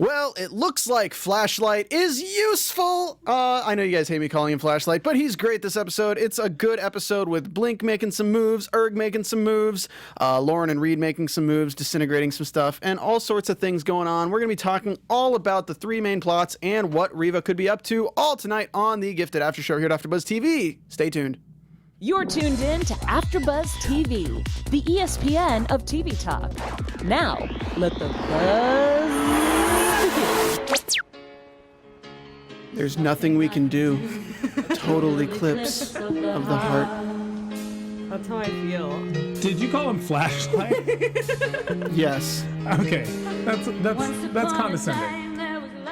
Well, it looks like Flashlight is useful. I know you guys hate me calling him Flashlight, but he's great this episode. It's a good episode with Blink making some moves, Erg making some moves, Lauren and Reed making some moves, disintegrating some stuff, and all sorts of things going on. We're going to be talking all about the three main plots and what Reeva could be up to all tonight on the Gifted After Show here at AfterBuzz TV. Stay tuned. You're tuned in to AfterBuzz TV, the ESPN of TV talk. Now, let the buzz begin. There's nothing we can do. Total eclipse of the heart. That's how I feel. Did you call him Flashlight? Yes. Okay, that's condescending.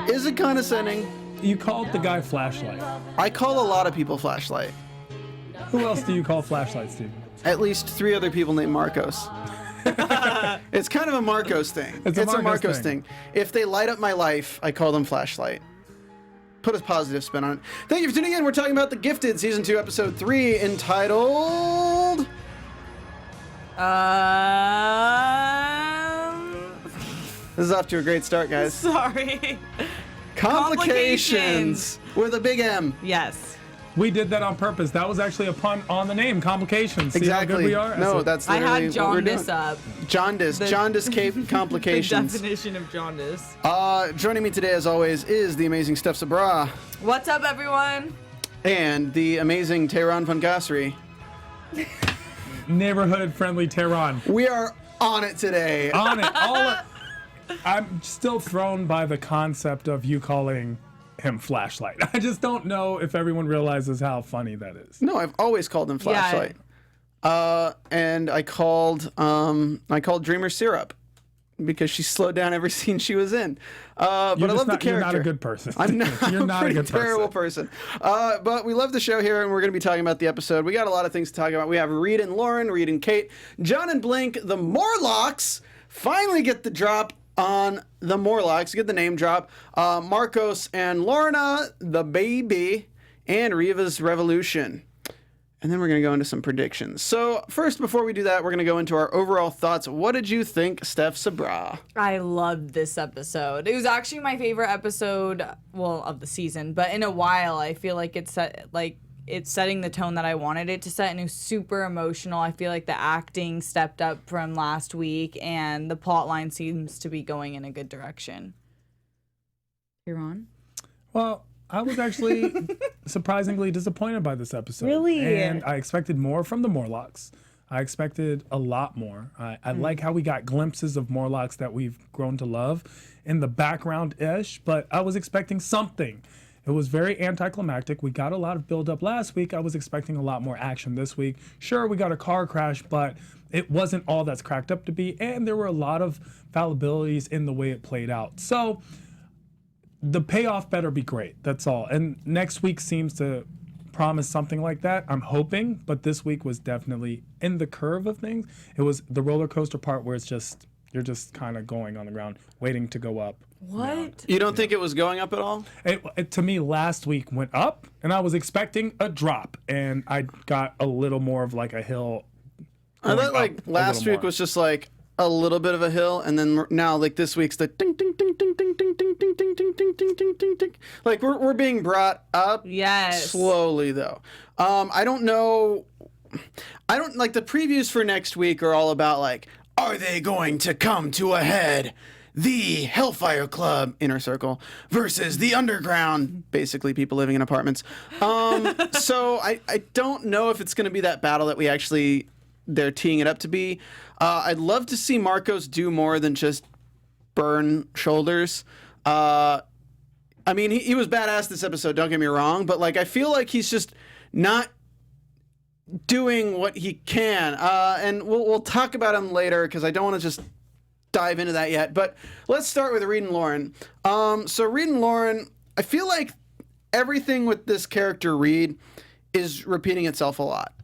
Is it condescending? You called the guy Flashlight. I call a lot of people Flashlight. Who else do you call Flashlight, Stephen? At least 3 other people named Marcos. It's kind of a Marcos thing. It's a Marcos thing. If they light up my life, I call them Flashlight. Put a positive spin on it. Thank you for tuning in. We're talking about The Gifted, Season 2, Episode 3, entitled... This is off to a great start, guys. Sorry. Complications with a big M. Yes. We did that on purpose. That was actually a pun on the name, Complications. See Exactly. how good we are? No, that's I literally had what we're doing. jaundice up. Jaundice. Jaundice complications. The definition of jaundice. Joining me today, as always, is the amazing Steph Sabraw What's up, everyone? and the amazing Tehran Von Ghasri. Neighborhood-friendly Tehran. We are on it today. On it. I'm still thrown by the concept of you calling him Flashlight. I just don't know if everyone realizes how funny that is. No, I've always called him Flashlight. And I called Dreamer Syrup because she slowed down every scene she was in. But I love the character. You're not a good person. I'm not. You're not a good terrible person. But we love the show here, and we're going to be talking about the episode. We got a lot of things to talk about. We have Reed and Lauren, Reed and Kate, John and Blink, the Morlocks finally get the drop on the Morlocks, get the name drop. Marcos and Lorna, the baby, and Reeva's Revolution. And then we're going to go into some predictions. So first, before we do that, we're going to go into our overall thoughts. What did you think, Steph Sabraw? I loved this episode. It was actually my favorite episode, well, of the season, but in a while. I feel like it's setting the tone that I wanted it to set, and it was super emotional. I feel like the acting stepped up from last week, and the plot line seems to be going in a good direction. You're on? Well, I was actually surprisingly disappointed by this episode. Really? And I expected more from the Morlocks. I expected a lot more. I like how we got glimpses of Morlocks that we've grown to love in the background-ish, but I was expecting something. It was very anticlimactic. We got a lot of build-up last week. I was expecting a lot more action this week. Sure, we got a car crash, but it wasn't all that's cracked up to be, and there were a lot of fallibilities in the way it played out. So the payoff better be great. That's all. And next week seems to promise something like that. I'm hoping, but this week was definitely in the curve of things. It was the roller coaster part where you're just kind of going on the ground, waiting to go up. What? You don't think it was going up at all? It to me, last week went up, and I was expecting a drop, and I got a little more of like a hill. I thought like last week was just like a little bit of a hill, and then now like this week's the ding ding ding ding ding ding ding ding ding ding ding ding ding ding ding. Like we're being brought up slowly though. I don't know. I don't like the previews for next week are all about like, are they going to come to a head? The Hellfire Club, Inner Circle, versus the Underground, basically people living in apartments. So I don't know if it's going to be that battle that they're teeing it up to be. I'd love to see Marcos do more than just burn shoulders. I mean, he was badass this episode, don't get me wrong, but like I feel like he's just not doing what he can. And we'll talk about him later because I don't want to just dive into that yet, but let's start with Reed and Lauren. So Reed and Lauren, I feel like everything with this character Reed is repeating itself a lot.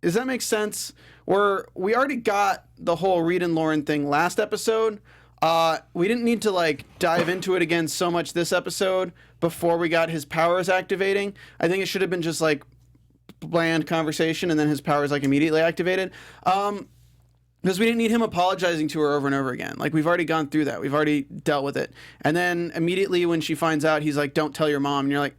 Does that make sense? We already got the whole Reed and Lauren thing last episode. We didn't need to like dive into it again so much this episode before we got his powers activating. I think it should have been just like bland conversation and then his powers like immediately activated. Because we didn't need him apologizing to her over and over again. Like, we've already gone through that. We've already dealt with it. And then immediately when she finds out, he's like, don't tell your mom. And you're like,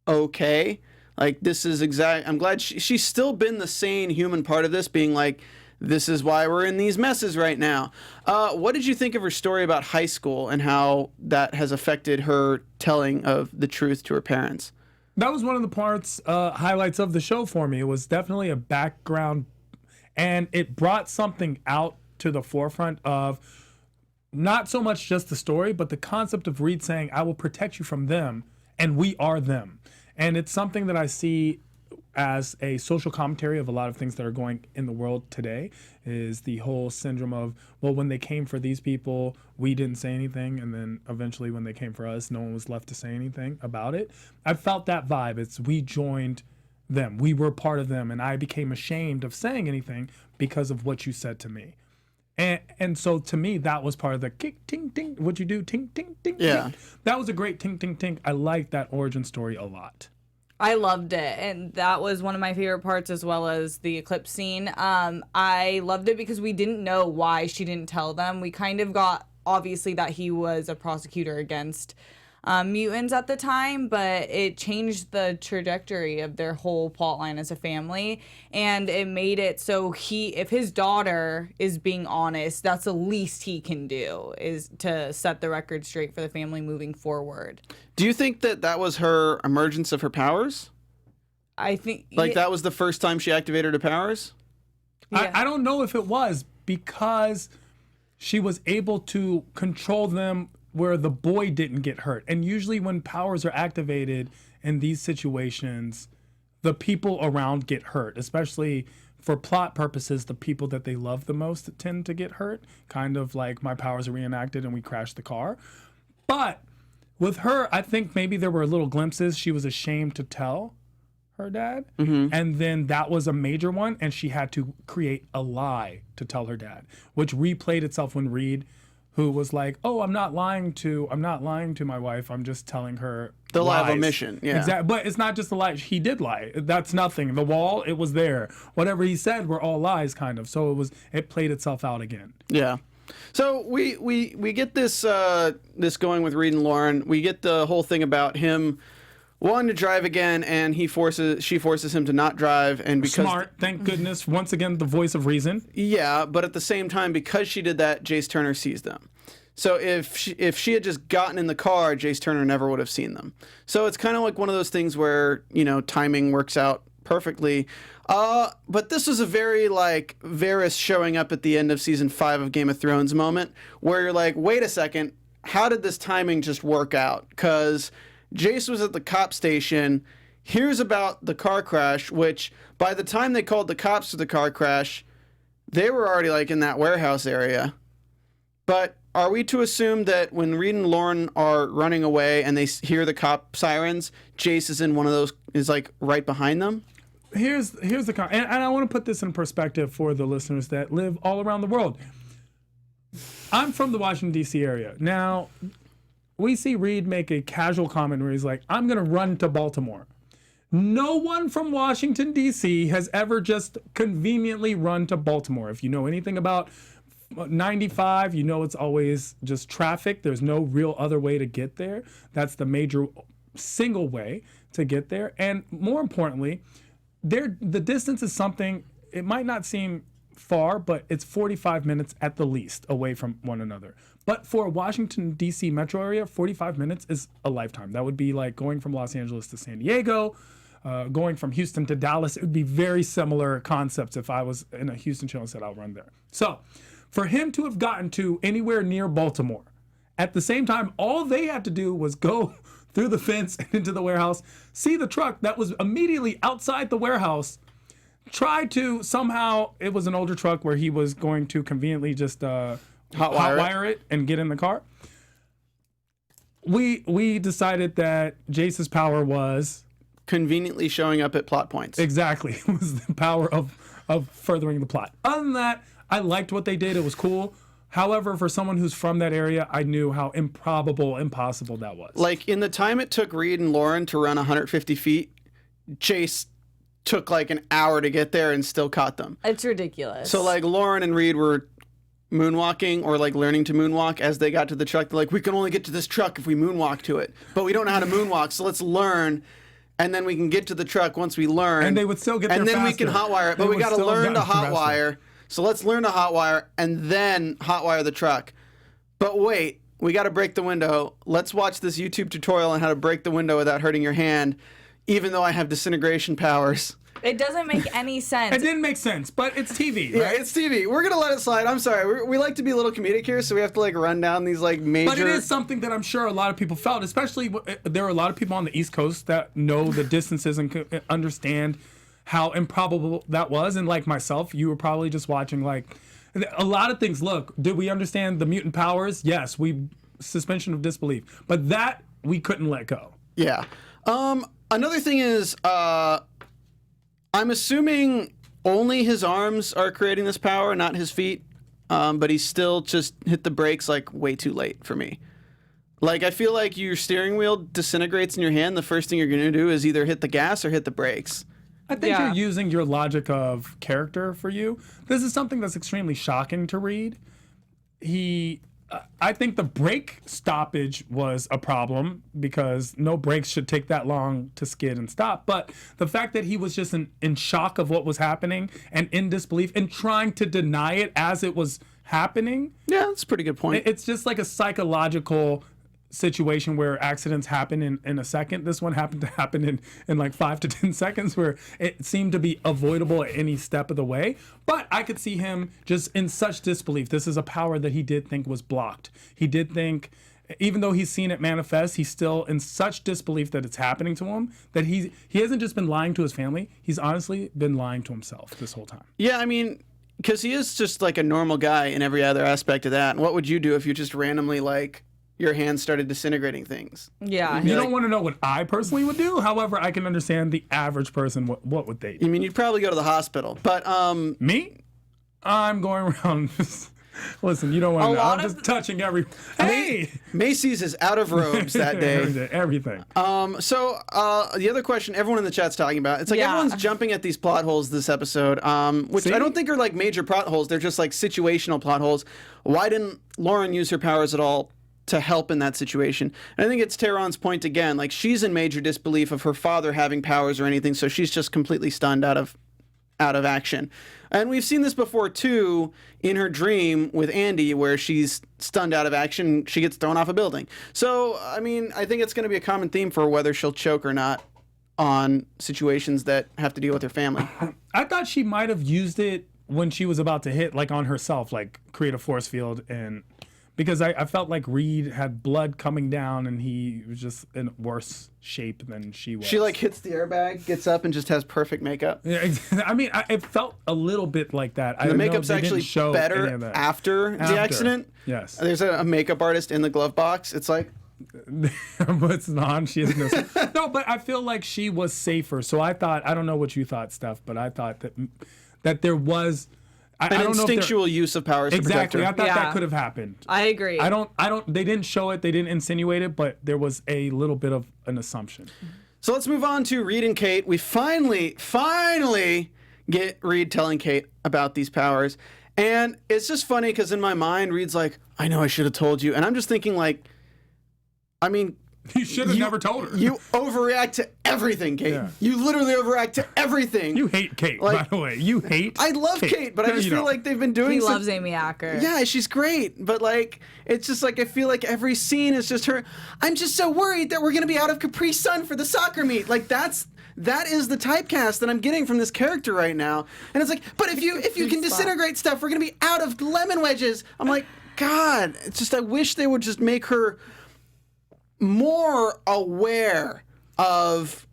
okay. Like, this is I'm glad she's still been the sane human part of this, being like, this is why we're in these messes right now. What did you think of her story about high school and how that has affected her telling of the truth to her parents? That was one of the parts, highlights of the show for me. It was definitely a background, and it brought something out to the forefront of not so much just the story, but the concept of Reed saying, I will protect you from them, and we are them. And it's something that I see as a social commentary of a lot of things that are going in the world today, is the whole syndrome of, well, when they came for these people, we didn't say anything, and then eventually when they came for us, no one was left to say anything about it. I felt that vibe. It's we joined them. We were part of them, and I became ashamed of saying anything because of what you said to me. And so to me, that was part of the kick, ting, ting, what you do, ting, ting, ting, yeah. ting. That was a great ting, ting, ting. I liked that origin story a lot. I loved it, and that was one of my favorite parts, as well as the eclipse scene. I loved it because we didn't know why she didn't tell them. We kind of got, obviously, that he was a prosecutor against mutants at the time, but it changed the trajectory of their whole plot line as a family, and it made it so if his daughter is being honest, that's the least he can do, is to set the record straight for the family moving forward. Do you think that was her emergence of her powers? I think... Like, that was the first time she activated her powers? Yeah. I don't know if it was, because she was able to control them where the boy didn't get hurt. And usually when powers are activated in these situations, the people around get hurt, especially for plot purposes. The people that they love the most tend to get hurt, kind of like my powers are reenacted and we crash the car. But with her, I think maybe there were little glimpses. She was ashamed to tell her dad. Mm-hmm. And then that was a major one, and she had to create a lie to tell her dad, which replayed itself when Reed, who was like, oh, I'm not lying to my wife. I'm just telling her the lies. lie of omission. Yeah. Exactly. But it's not just a lie. He did lie. That's nothing. The wall, it was there. Whatever he said were all lies, kind of. So it played itself out again. Yeah. So we get this going with Reed and Lauren. We get the whole thing about him wanting to drive again, and she forces him to not drive, and because smart, thank goodness, once again the voice of reason. Yeah, but at the same time, because she did that, Jace Turner sees them. So if she had just gotten in the car, Jace Turner never would have seen them. So it's kind of like one of those things where, timing works out perfectly. But this was a very like Varys showing up at the end of season 5 of Game of Thrones moment, where you're like, wait a second, how did this timing just work out? Because Jace was at the cop station, hears about the car crash, which by the time they called the cops to the car crash, they were already like in that warehouse area. But are we to assume that when Reed and Lauren are running away and they hear the cop sirens, Jace is in one of those, is like right behind them? Here's the and I want to put this in perspective for the listeners that live all around the world. I'm from the Washington, D.C. area. Now, we see Reed make a casual comment where he's like, I'm going to run to Baltimore. No one from Washington, D.C. has ever just conveniently run to Baltimore. If you know anything about 95, you know it's always just traffic. There's no real other way to get there. That's the major single way to get there. And more importantly, the distance is something, it might not seem far, but it's 45 minutes at the least away from one another. But for a Washington, D.C. metro area, 45 minutes is a lifetime. That would be like going from Los Angeles to San Diego, going from Houston to Dallas. It would be very similar concepts if I was in a Houston show and said I'll run there. So for him to have gotten to anywhere near Baltimore, at the same time, all they had to do was go through the fence and into the warehouse, see the truck that was immediately outside the warehouse, try to somehow, it was an older truck where he was going to conveniently just hotwire it and get in the car. We decided that Jace's power was conveniently showing up at plot points. Exactly. It was the power of furthering the plot. Other than that, I liked what they did. It was cool. However, for someone who's from that area, I knew how impossible that was. Like, in the time it took Reed and Lauren to run 150 feet, Jace took like an hour to get there and still caught them. It's ridiculous. So like Lauren and Reed were moonwalking or like learning to moonwalk as they got to the truck. They're like, we can only get to this truck if we moonwalk to it, but we don't know how to moonwalk, so let's learn, and then we can get to the truck once we learn. And they would still get there and then faster. we can hotwire it, but we got to learn to hotwire. So let's learn to hotwire and then hotwire the truck. But wait, we got to break the window. Let's watch this YouTube tutorial on how to break the window without hurting your hand, even though I have disintegration powers. It doesn't make any sense. It didn't make sense, but it's TV, right? Yeah, it's TV. We're gonna let it slide. I'm sorry. We like to be a little comedic here, so we have to like run down these like major. But it is something that I'm sure a lot of people felt, especially there are a lot of people on the East Coast that know the distances and understand how improbable that was. And like myself, you were probably just watching like a lot of things. Look, did we understand the mutant powers? Yes, suspension of disbelief, but that we couldn't let go. Yeah. Another thing is, I'm assuming only his arms are creating this power, not his feet. But he still just hit the brakes like way too late for me. Like, I feel like your steering wheel disintegrates in your hand. The first thing you're going to do is either hit the gas or hit the brakes. I think you're using your logic of character for you. This is something that's extremely shocking to read. I think the brake stoppage was a problem because no brakes should take that long to skid and stop. But the fact that he was just in shock of what was happening and in disbelief and trying to deny it as it was happening. Yeah, that's a pretty good point. It's just like a psychological situation where accidents happen in a second. This one happened to happen in like 5 to 10 seconds where it seemed to be avoidable at any step of the way. But I could see him just in such disbelief. This is a power that he did think was blocked. He did think, even though he's seen it manifest, he's still in such disbelief that it's happening to him that he hasn't just been lying to his family. He's honestly been lying to himself this whole time. Yeah, I mean, because he is just like a normal guy in every other aspect of that. And what would you do if you just randomly like your hands started disintegrating things? Yeah. You don't want to know what I personally would do. However, I can understand the average person. What would they do? I mean, you'd probably go to the hospital. But Me? I'm going around. Listen, you don't want to know. I'm just touching every. Hey, Macy's is out of robes that day. Everything. So the other question everyone in the chat's talking about, it's like everyone's jumping at these plot holes this episode, which I don't think are like major plot holes. They're just like situational plot holes. Why didn't Lauren use her powers at all to help in that situation? And I think it's Tehran's point again. Like, she's in major disbelief of her father having powers or anything, so she's just completely stunned out of action. And we've seen this before too in her dream with Andy, where she's stunned out of action. She gets thrown off a building. So I mean, I think it's going to be a common theme for whether she'll choke or not on situations that have to deal with her family. I thought she might have used it when she was about to hit, like on herself, like create a force field, and because I felt like Reed had blood coming down and he was just in worse shape than she was. She like hits the airbag, gets up, and just has perfect makeup. Yeah, I mean, it felt a little bit like that. The makeup's actually better after the accident. Yes. There's a makeup artist in the glove box. It's like, it's not. She isn't. No, but I feel like she was safer. So I don't know what you thought, Steph, but I thought that there was an instinctual use of powers to protect her. Exactly. I thought that could have happened. I agree. I don't. They didn't show it. They didn't insinuate it, but there was a little bit of an assumption. So let's move on to Reed and Kate. We finally get Reed telling Kate about these powers. And it's just funny because in my mind, Reed's like, I know I should have told you. And I'm just thinking like, I mean, you should have never told her. You overreact to everything, Kate. Yeah. You literally overreact to everything. You hate Kate, by the way. You hate I love Kate, but I just feel like they've been doing He loves Amy Acker. Yeah, she's great. But like, it's just like, I feel like every scene is just her. I'm just so worried that we're going to be out of Capri Sun for the soccer meet. Like, that is the typecast that I'm getting from this character right now. And it's like, but if you can disintegrate stuff, we're going to be out of lemon wedges. I'm like, God, it's just, I wish they would just make her more aware of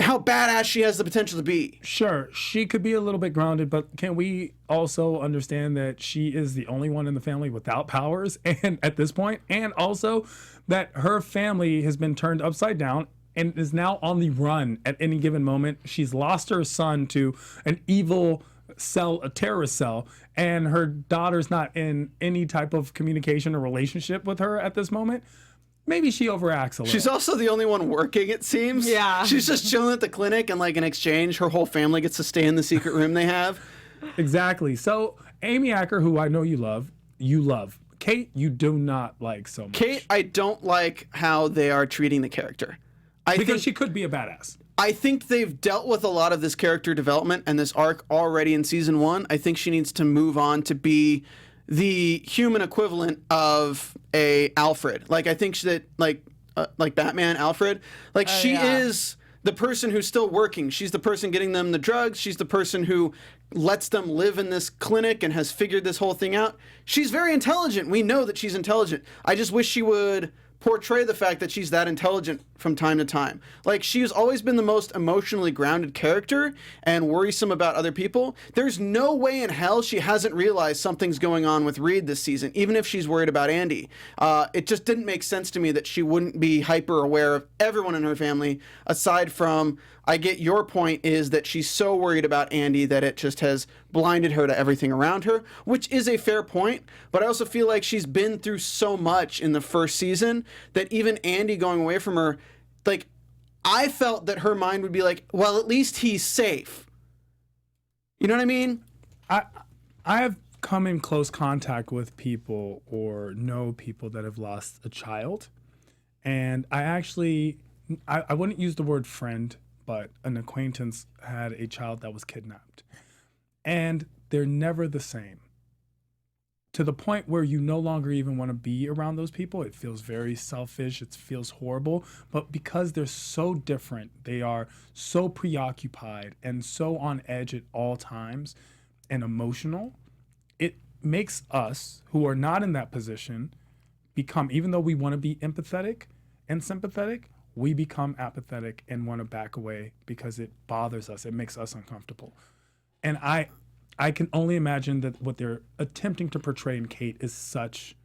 how badass she has the potential to be. Sure, she could be a little bit grounded, but can we also understand that she is the only one in the family without powers and at this point, and also that her family has been turned upside down and is now on the run at any given moment. She's lost her son to an evil cell, a terrorist cell, and her daughter's not in any type of communication or relationship with her at this moment. maybe she overacts a little. She's also the only one working, it seems. Yeah. She's just chilling at the clinic, and like in exchange, her whole family gets to stay in the secret room they have. Exactly. So Amy Acker, who I know you love. Kate, you do not like so much. Kate, I don't like how they are treating the character. Because she could be a badass. I think they've dealt with a lot of this character development and this arc already in season 1. I think she needs to move on to be the human equivalent of a Alfred. Like I think that like Batman Alfred, like she is the person who's still working. She's the person getting them the drugs. She's the person who lets them live in this clinic and has figured this whole thing out. She's very intelligent. We know that she's intelligent. I just wish she would portray the fact that she's that intelligent from time to time. Like, she's always been the most emotionally grounded character and worrisome about other people. There's no way in hell she hasn't realized something's going on with Reed this season, even if she's worried about Andy. It just didn't make sense to me that she wouldn't be hyper aware of everyone in her family, aside from, I get your point, is that she's so worried about Andy that it just has blinded her to everything around her, which is a fair point, but I also feel like she's been through so much in the first season that even Andy going away from her, like, I felt that her mind would be like, well, at least he's safe. You know what I mean? I have come in close contact with people or know people that have lost a child, and I wouldn't use the word friend, but an acquaintance had a child that was kidnapped. And they're never the same. To the point where you no longer even want to be around those people. It feels very selfish. It feels horrible. But because they're so different, they are so preoccupied and so on edge at all times and emotional, it makes us who are not in that position become, even though we want to be empathetic and sympathetic, we become apathetic and want to back away because it bothers us. It makes us uncomfortable. And I can only imagine that what they're attempting to portray in Kate is such.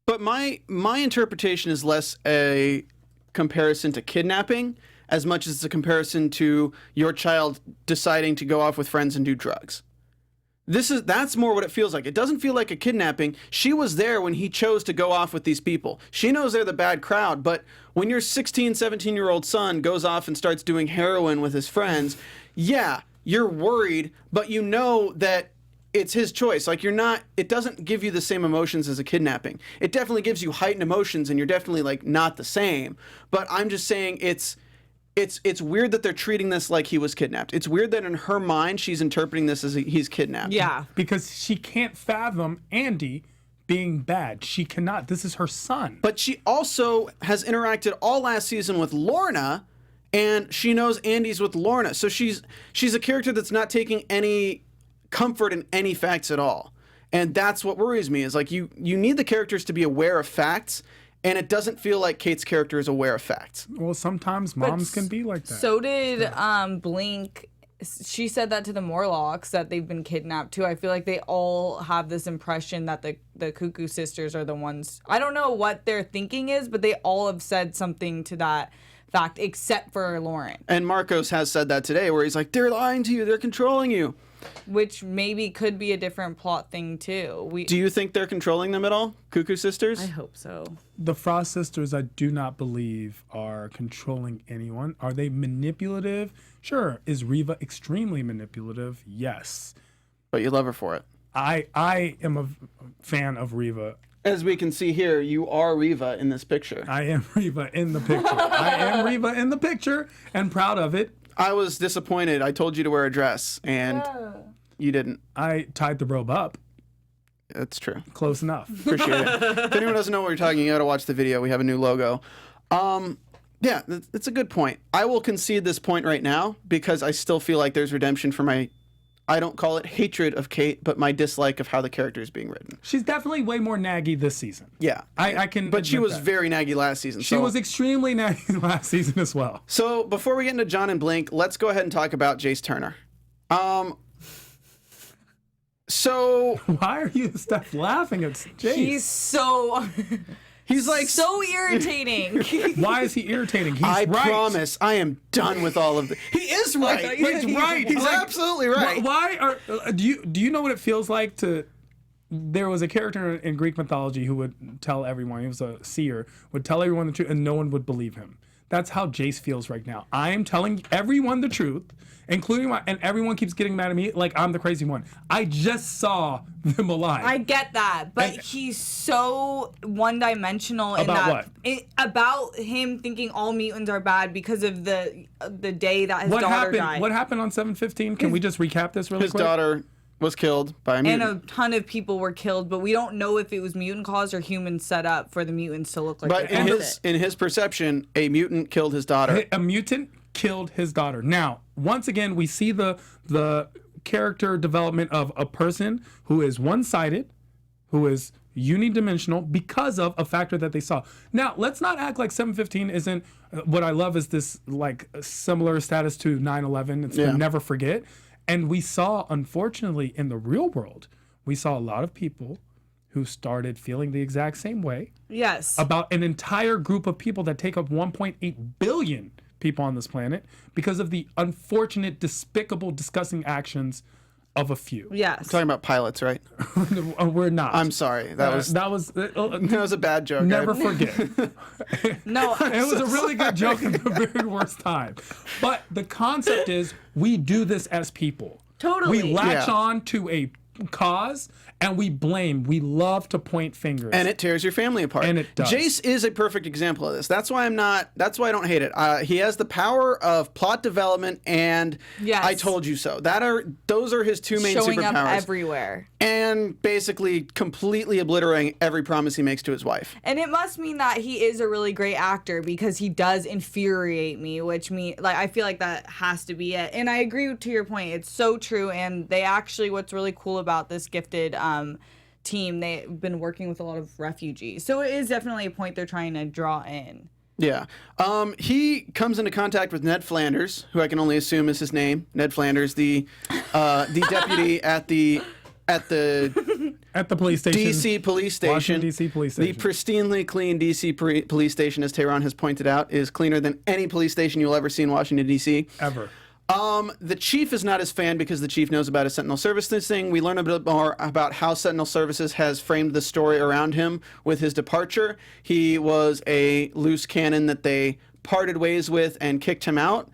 But my interpretation is less a comparison to kidnapping as much as it's a comparison to your child deciding to go off with friends and do drugs. That's more what it feels like. It doesn't feel like a kidnapping. She was there when he chose to go off with these people. She knows they're the bad crowd, but when your 16, 17-year-old son goes off and starts doing heroin with his friends, yeah, you're worried, but you know that it's his choice. Like, it doesn't give you the same emotions as a kidnapping. It definitely gives you heightened emotions, and you're definitely like not the same. But I'm just saying it's weird that they're treating this like he was kidnapped. It's weird that in her mind she's interpreting this as he's kidnapped. Yeah. Because she can't fathom Andy being bad. She cannot. This is her son. But she also has interacted all last season with Lorna, and she knows Andy's with Lorna. So she's a character that's not taking any comfort in any facts at all. And that's what worries me, is like you need the characters to be aware of facts, and it doesn't feel like Kate's character is aware of facts. Well, sometimes moms can be like that. So did Blink. She said that to the Morlocks, that they've been kidnapped too. I feel like they all have this impression that the Cuckoo sisters are the ones. I don't know what their thinking is, but they all have said something to that fact, except for Lauren. And Marcos has said that today, where he's like, they're lying to you, they're controlling you. Which maybe could be a different plot thing too. Do you think they're controlling them at all, Cuckoo sisters? I hope so. The Frost sisters, I do not believe, are controlling anyone. Are they manipulative? Sure. Is Reeva extremely manipulative? Yes. But you love her for it. I am a fan of Reeva. As we can see here, you are Reeva in this picture. I am Reeva in the picture. I am Reeva in the picture and proud of it. I was disappointed. I told you to wear a dress, and you didn't. I tied the robe up. That's true. Close enough. Appreciate it. If anyone doesn't know what we're talking, you got to watch the video. We have a new logo. Yeah, it's a good point. I will concede this point right now because I still feel like there's redemption for my, I don't call it hatred of Kate, but my dislike of how the character is being written. She's definitely way more naggy this season. Yeah. I can. But she was that. very naggy last season. She was extremely naggy last season as well. So before we get into John and Blink, let's go ahead and talk about Jace Turner. So why are you, Steph, laughing at Jace? He's like so irritating. Why is he irritating? He's I right. promise I am done with all of this. He is right. He's right. He's absolutely right. Why are do you know what it feels like to there was a character in Greek mythology who would tell everyone, he was a seer, would tell everyone the truth and no one would believe him. That's how Jace feels right now. I am telling everyone the truth, including and everyone keeps getting mad at me like I'm the crazy one. I just saw them alive. I get that, but he's so one-dimensional in about that. About him thinking all mutants are bad because of the day that his daughter died. What happened on 7/15? Can we just recap this really quick? His daughter was killed by a mutant. And a ton of people were killed, but we don't know if it was mutant caused or humans set up for the mutants to look like But in his perception, a mutant killed his daughter. A mutant killed his daughter. Now, once again, we see the character development of a person who is one-sided, who is unidimensional because of a factor that they saw. Now, let's not act like 7/15 isn't. What I love is this like similar status to 9/11. It's to never forget. And we saw, unfortunately, in the real world, we saw a lot of people who started feeling the exact same way. Yes. About an entire group of people that take up 1.8 billion people on this planet because of the unfortunate, despicable, disgusting actions of a few. Yes. We're talking about pilots, right? We're not. I'm sorry. That was a bad joke. Never forget. No. It was a really good joke at the very worst time. But the concept is we do this as people. Totally. We latch on to a cause and we blame. We love to point fingers. And it tears your family apart. And it does. Jace is a perfect example of this. That's why that's why I don't hate it. He has the power of plot development and I told you so. Those are his two main showing superpowers. Up everywhere. And basically completely obliterating every promise he makes to his wife. And it must mean that he is a really great actor because he does infuriate me, which I feel like that has to be it. And I agree to your point. It's so true. And they actually, what's really cool about this gifted team, they've been working with a lot of refugees. So it is definitely a point they're trying to draw in. Yeah. He comes into contact with Ned Flanders, who I can only assume is his name. Ned Flanders, the deputy at the police station. DC police station. Washington, DC police station. The pristinely clean DC police station, as Tehran has pointed out, is cleaner than any police station you'll ever see in Washington, DC. Ever. The chief is not his fan because the chief knows about his Sentinel Services thing. We learn a bit more about how Sentinel Services has framed the story around him with his departure. He was a loose cannon that they parted ways with and kicked him out.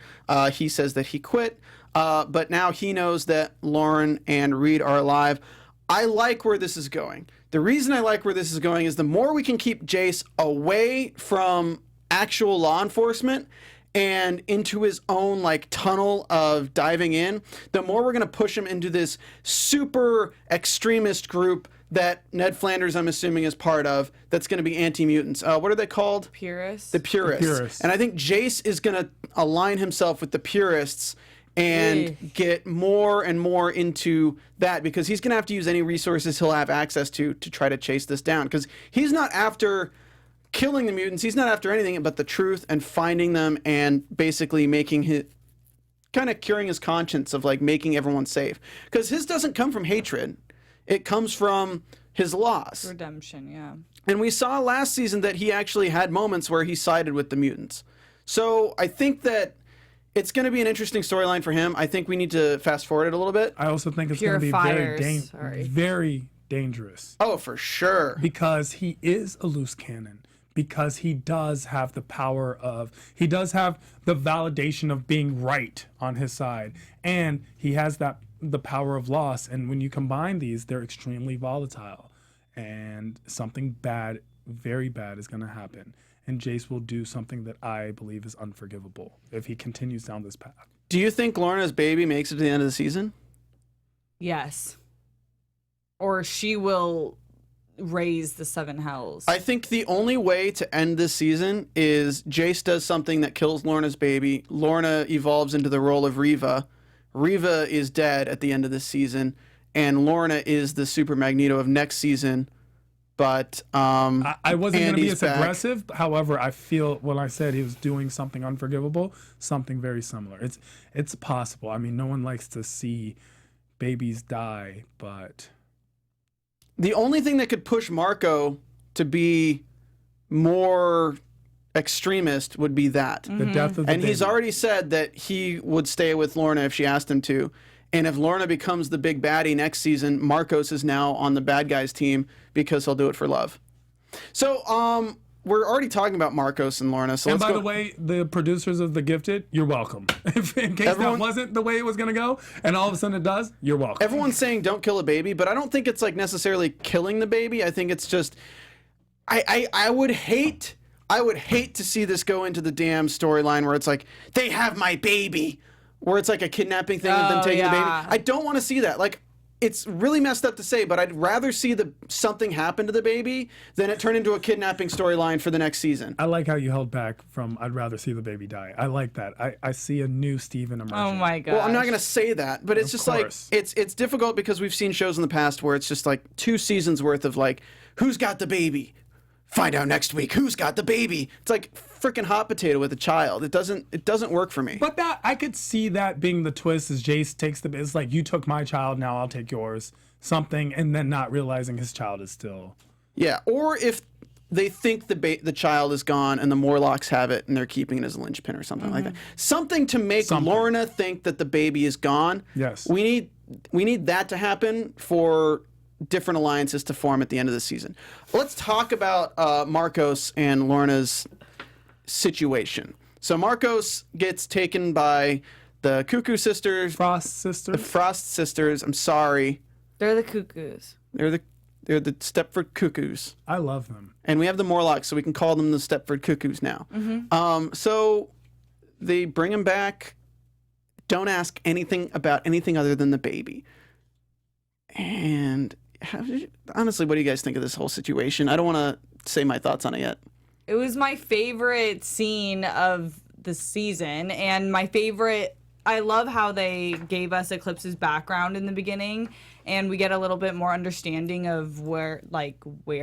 He says that he quit, but now he knows that Lauren and Reed are alive. I like where this is going. The reason I like where this is going is the more we can keep Jace away from actual law enforcement and into his own tunnel of diving in, the more we're going to push him into this super extremist group that Ned Flanders, I'm assuming, is part of, that's going to be anti-mutants. What are they called? Purists. The purists. And I think Jace is going to align himself with the purists and get more and more into that because he's going to have to use any resources he'll have access to try to chase this down because he's not after killing the mutants. He's not after anything but the truth and finding them and basically making his kind of curing his conscience of making everyone safe. Because his doesn't come from hatred. It comes from his loss. Redemption, yeah. And we saw last season that he actually had moments where he sided with the mutants. So I think that it's going to be an interesting storyline for him. I think we need to fast forward it a little bit. I also think it's going to be very dangerous. Oh, for sure. Because he is a loose cannon. Because he does have the he does have the validation of being right on his side. And he has the power of loss. And when you combine these, they're extremely volatile. And something bad, very bad is going to happen. And Jace will do something that I believe is unforgivable if he continues down this path. Do you think Lorna's baby makes it to the end of the season? Yes. Or she will raise the seven hells. I think the only way to end this season is Jace does something that kills Lorna's baby. Lorna evolves into the role of Reeva. Reeva is dead at the end of this season, and Lorna is the Super Magneto of next season. But I wasn't going to be as back. aggressive. However, I feel when I said he was doing something unforgivable, something very similar. It's possible. I mean, no one likes to see babies die, but the only thing that could push Marco to be more extremist would be that. The death of the And baby. he's already said that he would stay with Lorna if she asked him to. And if Lorna becomes the big baddie next season, Marcos is now on the bad guys team because he'll do it for love. So, we're already talking about Marcos and Lorna. So and by the way, the producers of The Gifted, you're welcome. If in case that wasn't the way it was going to go, and all of a sudden it does, you're welcome. Everyone's saying don't kill a baby, but I don't think it's like necessarily killing the baby. I think it's just, I would hate to see this go into the damn storyline where it's like, they have my baby, where it's like a kidnapping thing of them taking the baby. I don't want to see that. Like, it's really messed up to say, but I'd rather see something happen to the baby than it turn into a kidnapping storyline for the next season. I like how you held back from I'd rather see the baby die. I like that. I see a new Stephen emerging. Oh my god. Well, I'm not going to say that, but it's just course. like, it's difficult because we've seen shows in the past where it's just like 2 seasons worth of like, who's got the baby? Find out next week who's got the baby. It's like freaking hot potato with a child. It doesn't work for me. But that I could see that being the twist as Jace takes it's like, you took my child, now I'll take yours. Something, and then not realizing his child is still. Yeah, or if they think the child is gone and the Morlocks have it and they're keeping it as a linchpin or something like that. Something to make Lorna think that the baby is gone. Yes. We need that to happen for different alliances to form at the end of the season. Let's talk about Marcos and Lorna's situation. So Marcos gets taken by the Cuckoo Sisters. Frost Sisters? The Frost Sisters. I'm sorry. They're the Cuckoos. They're the Stepford Cuckoos. I love them. And we have the Morlocks, so we can call them the Stepford Cuckoos now. So they bring him back. Don't ask anything about anything other than the baby. And honestly, what do you guys think of this whole situation? I don't want to say my thoughts on it yet. It was my favorite scene of the season, and my favorite. I love how they gave us Eclipse's background in the beginning, and we get a little bit more understanding of where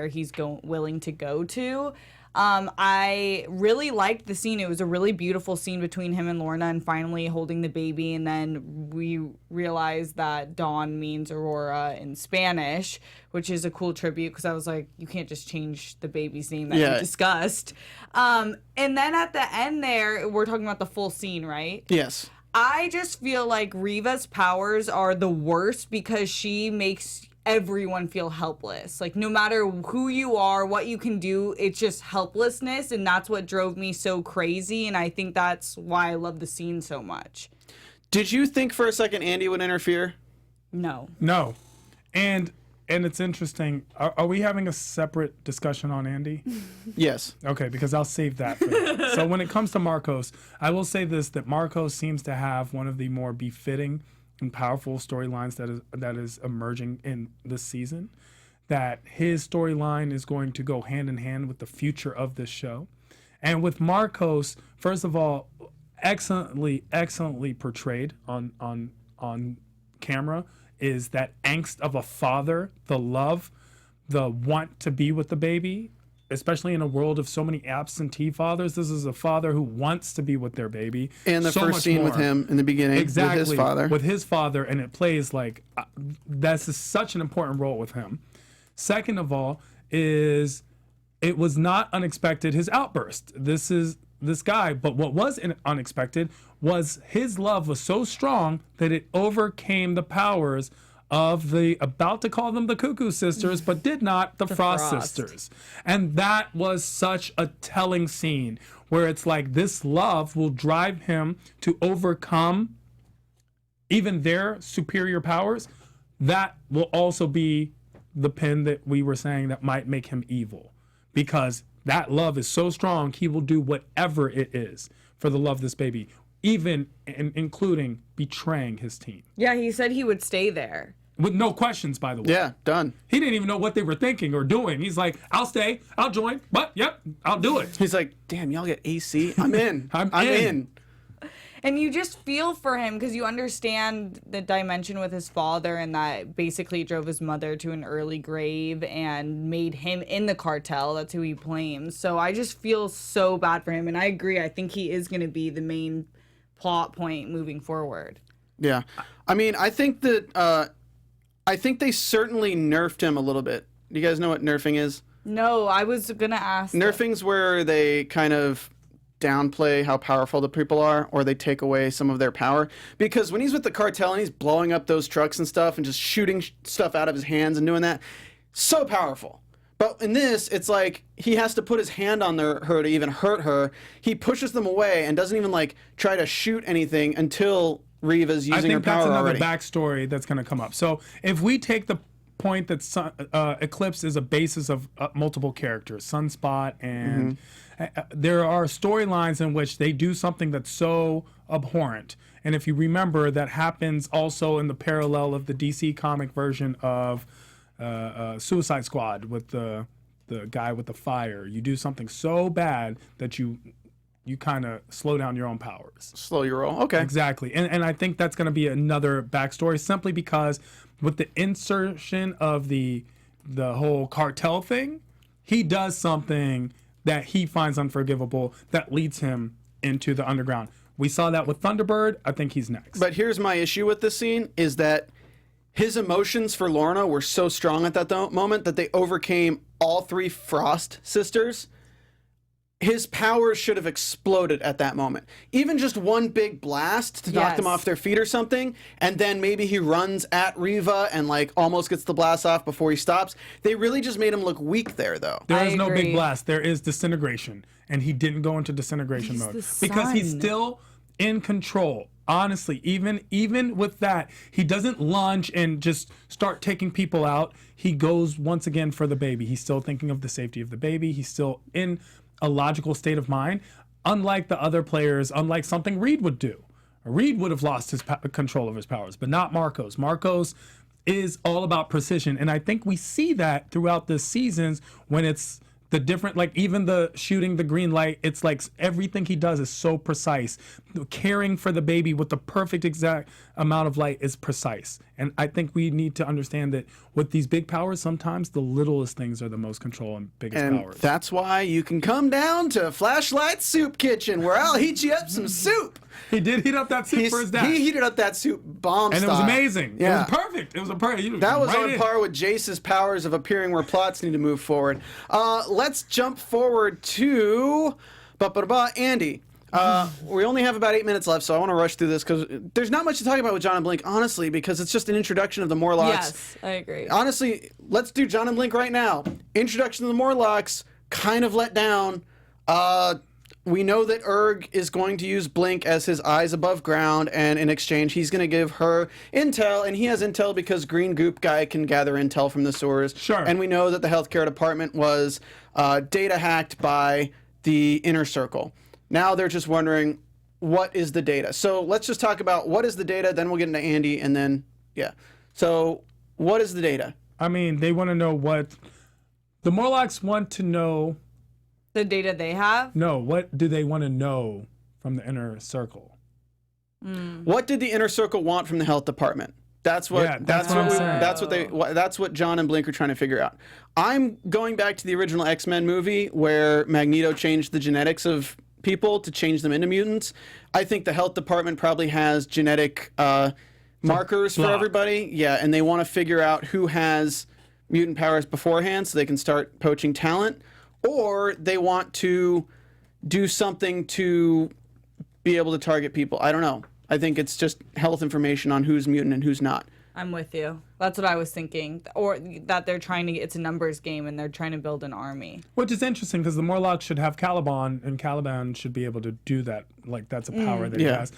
he's willing to go to. I really liked the scene. It was a really beautiful scene between him and Lorna, and finally holding the baby. And then we realized that Dawn means Aurora in Spanish, which is a cool tribute, because I was like, you can't just change the baby's name that we discussed. And then at the end there, we're talking about the full scene, right? Yes. I just feel like Reeva's powers are the worst because she makes everyone feel helpless. Like, no matter who you are, what you can do, it's just helplessness, and that's what drove me so crazy, and I think that's why I love the scene so much. Did you think for a second Andy would interfere? No. And it's interesting. Are we having a separate discussion on Andy? Yes. Okay, because I'll save that for you. So when it comes to Marcos, I will say this, that Marcos seems to have one of the more befitting and powerful storylines that is emerging in this season. That his storyline is going to go hand in hand with the future of this show. And with Marcos, first of all, excellently portrayed on camera is that angst of a father, the love, the want to be with the baby, especially in a world of so many absentee fathers. This is a father who wants to be with their baby. And the first scene with him in the beginning, exactly, with his father. And it plays like that's such an important role with him. Second of all, is it was not unexpected, his outburst. This guy, but what was unexpected was his love was so strong that it overcame the powers of about to call them the Cuckoo Sisters, but did not, the Frost Sisters. And that was such a telling scene where it's like this love will drive him to overcome even their superior powers. That will also be the pin that we were saying that might make him evil, because that love is so strong, he will do whatever it is for the love of this baby, even including betraying his team. Yeah, he said he would stay there. With no questions, by the way. Yeah, done. He didn't even know what they were thinking or doing. He's like, I'll stay, I'll join, but yep, I'll do it. He's like, damn, y'all get AC? I'm in. I'm in. And you just feel for him because you understand the dimension with his father, and that basically drove his mother to an early grave and made him in the cartel. That's who he blames. So I just feel so bad for him. And I agree. I think he is going to be the main plot point moving forward. Yeah. I mean, I think that I think they certainly nerfed him a little bit. Do you guys know what nerfing is? No, I was going to ask. Nerfing's where they kind of downplay how powerful the people are, or they take away some of their power. Because when he's with the cartel and he's blowing up those trucks and stuff and just shooting stuff out of his hands and doing that, so powerful. But in this, it's like he has to put his hand on her to even hurt her. He pushes them away and doesn't even like try to shoot anything until Reeva's using her power already. I think that's another backstory that's going to come up. So if we take the point that Eclipse is a basis of multiple characters, Sunspot, and there are storylines in which they do something that's so abhorrent. And if you remember, that happens also in the parallel of the DC comic version of Suicide Squad with the guy with the fire. You do something so bad that you kind of slow down your own powers. Slow your roll. Okay. Exactly. And I think that's going to be another backstory, simply because with the insertion of the whole cartel thing, he does something that he finds unforgivable that leads him into the underground. We saw that with Thunderbird. I think he's next. But here's my issue with this scene is that his emotions for Lorna were so strong at that moment that they overcame all three Frost sisters. His powers should have exploded at that moment. Even just one big blast to knock them off their feet or something, and then maybe he runs at Reeva and like almost gets the blast off before he stops. They really just made him look weak there, though. There is no big blast. There is disintegration, and he didn't go into disintegration mode because he's still in control. Honestly, even with that, he doesn't lunge and just start taking people out. He goes once again for the baby. He's still thinking of the safety of the baby. He's still in a logical state of mind, unlike the other players, unlike something Reed would do. Reed would have lost his control of his powers, but not Marcos. Marcos is all about precision, and I think we see that throughout the seasons when it's the different, like even the shooting the green light, it's like everything he does is so precise. Caring for the baby with the perfect exact amount of light is precise. And I think we need to understand that with these big powers, sometimes the littlest things are the most control and biggest powers. That's why you can come down to Flashlight Soup Kitchen, where I'll heat you up some soup. He did heat up that soup for his dad. He heated up that soup bomb and style. It was amazing. Yeah. It was perfect. It was a perfect. That was on par with Jace's powers of appearing where plots need to move forward. Let's jump forward to Andy. We only have about 8 minutes left, so I want to rush through this because there's not much to talk about with John and Blink, honestly, because it's just an introduction of the Morlocks. Yes, I agree. Honestly, let's do John and Blink right now. Introduction of the Morlocks, kind of let down. We know that Urg is going to use Blink as his eyes above ground, and in exchange, he's going to give her intel, and he has intel because Green Goop Guy can gather intel from the sewers. Sure. And we know that the healthcare department was data hacked by the Inner Circle. Now they're just wondering, what is the data? So let's just talk about what is the data, then we'll get into Andy, and then, yeah. So what is the data? I mean, they want to know what... The Morlocks want to know... The data they have? No, what do they want to know from the Inner Circle? What did the Inner Circle want from the health department? That's what that's what John and Blink are trying to figure out. I'm going back to the original X-Men movie where Magneto changed the genetics of people to change them into mutants. I think the health department probably has genetic markers for everybody. Yeah, and they want to figure out who has mutant powers beforehand so they can start poaching talent. Or they want to do something to be able to target people. I don't know. I think it's just health information on who's mutant and who's not. I'm with you. That's what I was thinking. Or that they're trying to it's a numbers game and they're trying to build an army. Which is interesting because the Morlocks should have Caliban, and Caliban should be able to do that. Like, that's a power that he has.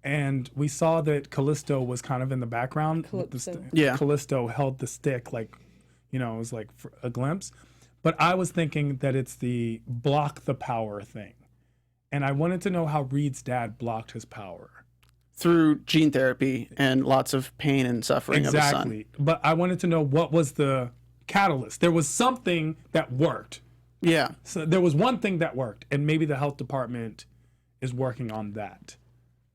And we saw that Callisto was kind of in the background. Callisto held the stick, like, you know, it was like for a glimpse. But I was thinking that it's the block the power thing. And I wanted to know how Reed's dad blocked his power. Through gene therapy and lots of pain and suffering of his son. Exactly. But I wanted to know what was the catalyst. There was something that worked. Yeah. So there was one thing that worked, and maybe the health department is working on that.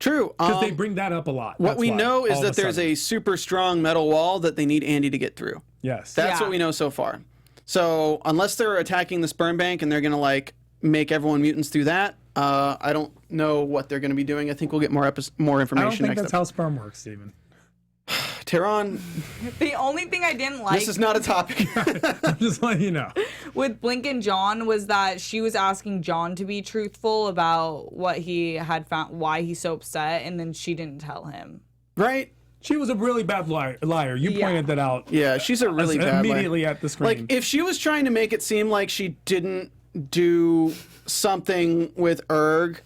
True. Because they bring that up a lot. What we know is that there's a super strong metal wall that they need Andy to get through. Yes. That's what we know so far. So unless they're attacking the sperm bank and they're going to like make everyone mutants through that, I don't know what they're going to be doing. I think we'll get more information next I don't think that's how sperm works, Stephen. Tehran, The only thing I didn't like this is not a topic. I'm just letting you know. with Blink and John was that she was asking John to be truthful about what he had found, why he's so upset, and then she didn't tell him. Right? She was a really bad liar. You pointed that out. Yeah, she's a really bad immediately liar. at the screen. Like, if she was trying to make it seem like she didn't do something with Erg,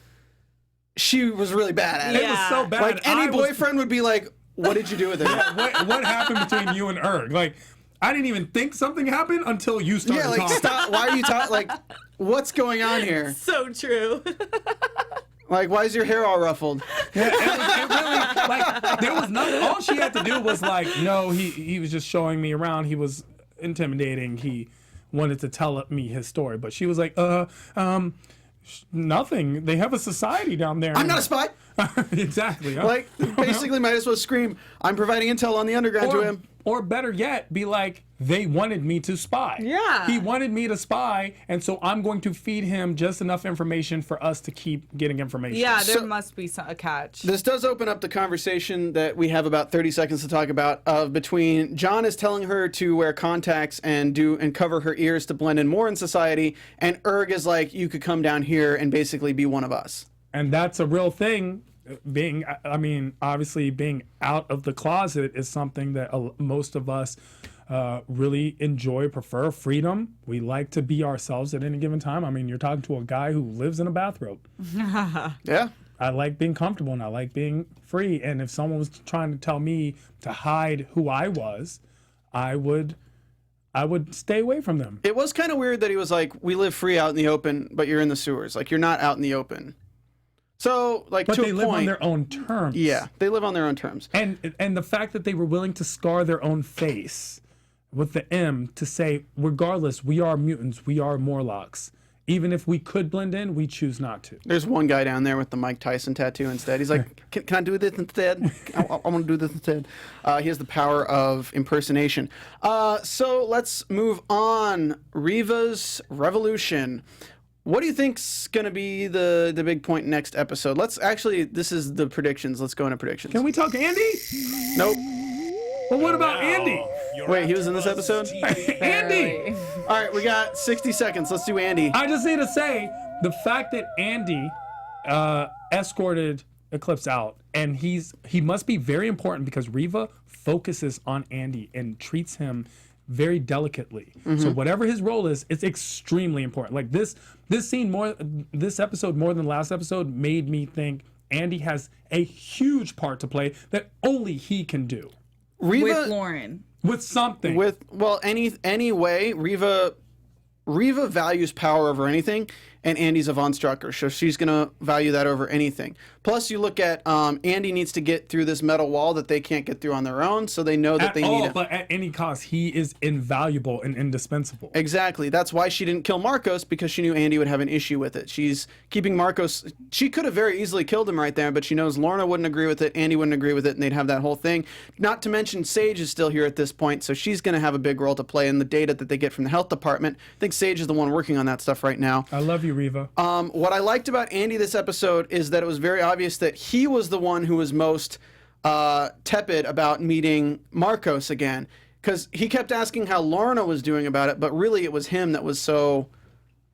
she was really bad at it. It was so bad. Like, any boyfriend would be like, what did you do with it? What happened between you and Erg? Like, I didn't even think something happened until you started Yeah, like, talking. stop. Why are you talking? Like, what's going on here? So true. Like, why is your hair all ruffled? Yeah, it really, like, there was nothing. All she had to do was like, no, he was just showing me around. He was intimidating. He wanted to tell me his story, but she was like, nothing. They have a society down there. I'm not a spy. Exactly. Huh? Like, basically, might as well scream, I'm providing intel on the underground to him. Or better yet, be like, they wanted me to spy. Yeah. He wanted me to spy, and so I'm going to feed him just enough information for us to keep getting information. Yeah, there must be a catch. This does open up the conversation that we have about 30 seconds to talk about between John is telling her to wear contacts and cover her ears to blend in more in society, and Erg is like, you could come down here and basically be one of us. And that's a real thing. Obviously being out of the closet is something that most of us really enjoy, prefer. Freedom. We like to be ourselves at any given time. I mean, you're talking to a guy who lives in a bathrobe. Yeah. I like being comfortable and I like being free. And if someone was trying to tell me to hide who I was, I would stay away from them. It was kind of weird that he was like, we live free out in the open, but you're in the sewers. Like, you're not out in the open. So, like, But to they a live point, on their own terms. Yeah, they live on their own terms. And the fact that they were willing to scar their own face with the M to say, regardless, we are mutants, we are Morlocks. Even if we could blend in, we choose not to. There's one guy down there with the Mike Tyson tattoo instead. He's like, can I do this instead? I want to do this instead. He has the power of impersonation. So let's move on. Reeva's Revolution. What do you think's going to be the big point next episode? This is the predictions. Let's go into predictions. Can we talk Andy? Nope. Well, what about Andy? Wait, he was in this episode? Andy! All right, we got 60 seconds. Let's do Andy. I just need to say, the fact that Andy escorted Eclipse out, and he must be very important because Reeva focuses on Andy and treats him very delicately. So whatever his role is, it's extremely important. Like this episode more than last episode made me think Andy has a huge part to play that only he can do. Reeva, with Lauren. With something. Any way, Reeva values power over anything, and Andy's a Von Strucker, so she's gonna value that over anything. Plus, you look at Andy needs to get through this metal wall that they can't get through on their own, so they know that they need it. But at any cost, he is invaluable and indispensable. Exactly. That's why she didn't kill Marcos, because she knew Andy would have an issue with it. She's keeping Marcos. She could have very easily killed him right there, but she knows Lorna wouldn't agree with it, Andy wouldn't agree with it, and they'd have that whole thing. Not to mention Sage is still here at this point, so she's going to have a big role to play in the data that they get from the health department. I think Sage is the one working on that stuff right now. I love you, Reeva. What I liked about Andy this episode is that it was very obvious that he was the one who was most tepid about meeting Marcos again, because he kept asking how Lorna was doing about it, but really it was him that was so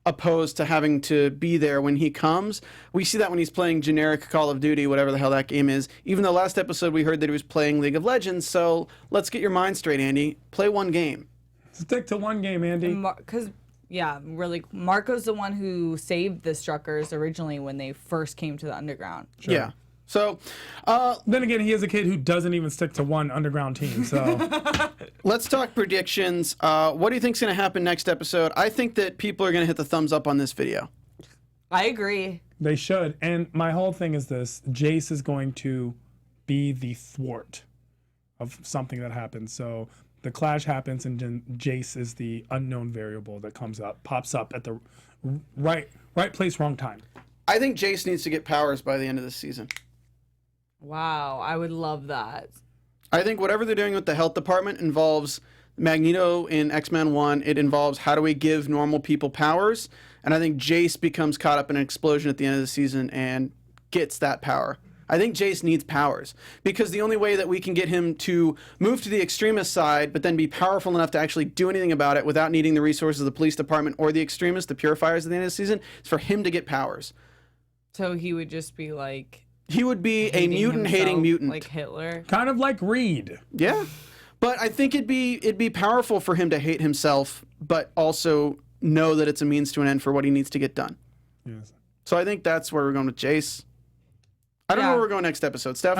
opposed to having to be there when he comes. We see that when he's playing generic Call of Duty, whatever the hell that game is, even though last episode we heard that he was playing League of Legends. So let's get your mind straight, Andy. Play one game. Stick to one game, Andy. Yeah, really. Marco's the one who saved the Struckers originally when they first came to the underground. Sure. Yeah. So, then again, he is a kid who doesn't even stick to one underground team. So, let's talk predictions. What do you think's going to happen next episode? I think that people are going to hit the thumbs up on this video. I agree. They should. And my whole thing is this: Jace is going to be the thwart of something that happens. So the clash happens, and then Jace is the unknown variable that pops up at the right place, wrong time. I think Jace needs to get powers by the end of this season. Wow, I would love that. I think whatever they're doing with the health department involves Magneto in X-Men 1. It involves how do we give normal people powers, and I think Jace becomes caught up in an explosion at the end of the season and gets that power. I think Jace needs powers because the only way that we can get him to move to the extremist side but then be powerful enough to actually do anything about it without needing the resources of the police department or the extremists, the purifiers at the end of the season, is for him to get powers. So he would just be like... He would be a mutant-hating mutant. Like Hitler. Kind of like Reed. Yeah. But I think it'd be powerful for him to hate himself but also know that it's a means to an end for what he needs to get done. Yes. So I think that's where we're going with Jace. I don't know where we're going next episode, Steph.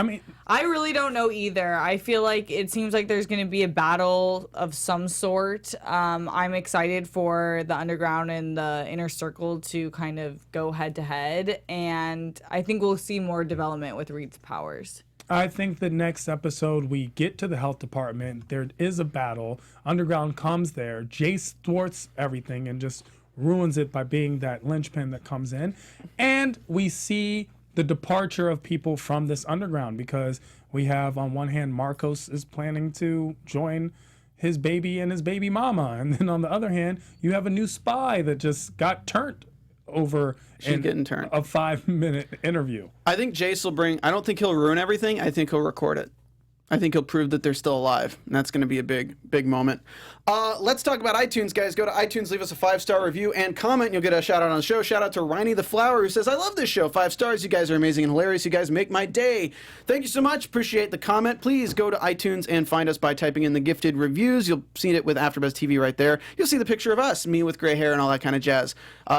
I really don't know either. I feel like it seems like there's going to be a battle of some sort. I'm excited for the Underground and the Inner Circle to kind of go head to head, and I think we'll see more development with Reed's powers. I think the next episode we get to the health department, there is a battle, Underground comes there, Jace thwarts everything and just ruins it by being that linchpin that comes in, and we see the departure of people from this Underground, because we have on one hand Marcos is planning to join his baby and his baby mama, and then on the other hand you have a new spy that just got turned over in a 5-minute interview. I think Jace will bring, I don't think he'll ruin everything, I think he'll record it. I think he'll prove that they're still alive, and that's going to be a big moment. Let's talk about iTunes, guys. Go to iTunes, leave us a 5-star review and comment, and you'll get a shout out on the show. Shout out to Riney the Flower, who says, I love this show. 5 stars. You guys are amazing and hilarious. You guys make my day. Thank you so much. Appreciate the comment. Please go to iTunes and find us by typing in the gifted reviews. You'll see it with AfterBuzz TV right there. You'll see the picture of us, me with gray hair and all that kind of jazz.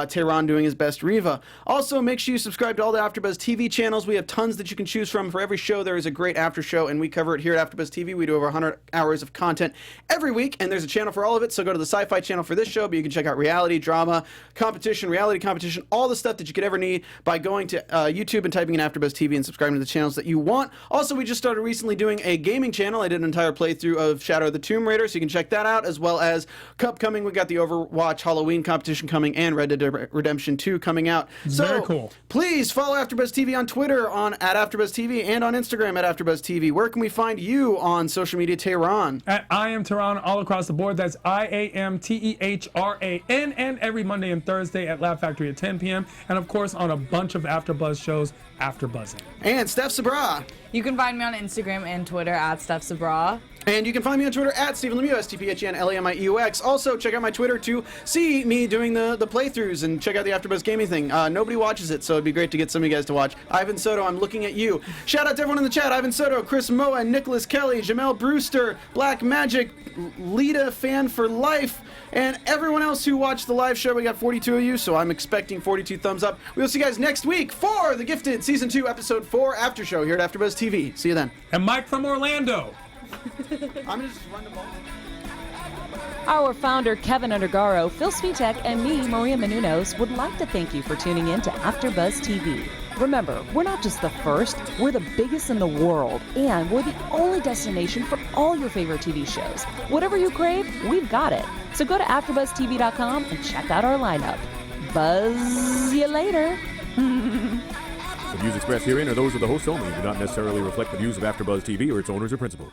Tehran doing his best Reeva. Also, make sure you subscribe to all the AfterBuzz TV channels. We have tons that you can choose from. For every show, there is a great after show, and we cover it here at AfterBuzz TV. We do over 100 hours of content every week, and there's a channel for all of it. So go to the Sci-Fi channel for this show, but you can check out reality, drama, competition, reality competition, all the stuff that you could ever need by going to YouTube and typing in AfterBuzz TV and subscribing to the channels that you want. Also, we just started recently doing a gaming channel. I did an entire playthrough of Shadow of the Tomb Raider, so you can check that out, as well as Cup coming. We got the Overwatch Halloween competition coming and Red Dead Redemption 2 coming out. So very cool. Please follow AfterBuzz TV on Twitter at AfterBuzz TV and on Instagram at AfterBuzz TV. Where can we find you on social media, Tehran? At I Am Tehran all across the board. That's IAMTEHRAN, and every Monday and Thursday at Laugh Factory at 10 p.m. And of course on a bunch of AfterBuzz shows, AfterBuzzing. And Steph Sabraw. You can find me on Instagram and Twitter at Steph Sabraw. And you can find me on Twitter at Stephen Lemieux, STPHENLEMIEUX. Also, check out my Twitter to see me doing the playthroughs and check out the AfterBuzz Gaming thing. Nobody watches it, so it'd be great to get some of you guys to watch. Ivan Soto, I'm looking at you. Shout out to everyone in the chat. Ivan Soto, Chris Moa, Nicholas Kelly, Jamel Brewster, Black Magic, Lita Fan for Life, and everyone else who watched the live show. We got 42 of you, so I'm expecting 42 thumbs up. We'll see you guys next week for The Gifted Season 2, Episode 4 After Show here at AfterBuzz TV. See you then. And Mike from Orlando. I'm gonna just run the ball. Our founder, Kevin Undergaro, Phil Svitek, and me, Maria Menounos, would like to thank you for tuning in to AfterBuzz TV. Remember, we're not just the first, we're the biggest in the world, and we're the only destination for all your favorite TV shows. Whatever you crave, we've got it. So go to AfterBuzzTV.com and check out our lineup. Buzz you later. The views expressed herein are those of the hosts only and do not necessarily reflect the views of AfterBuzz TV or its owners or principals.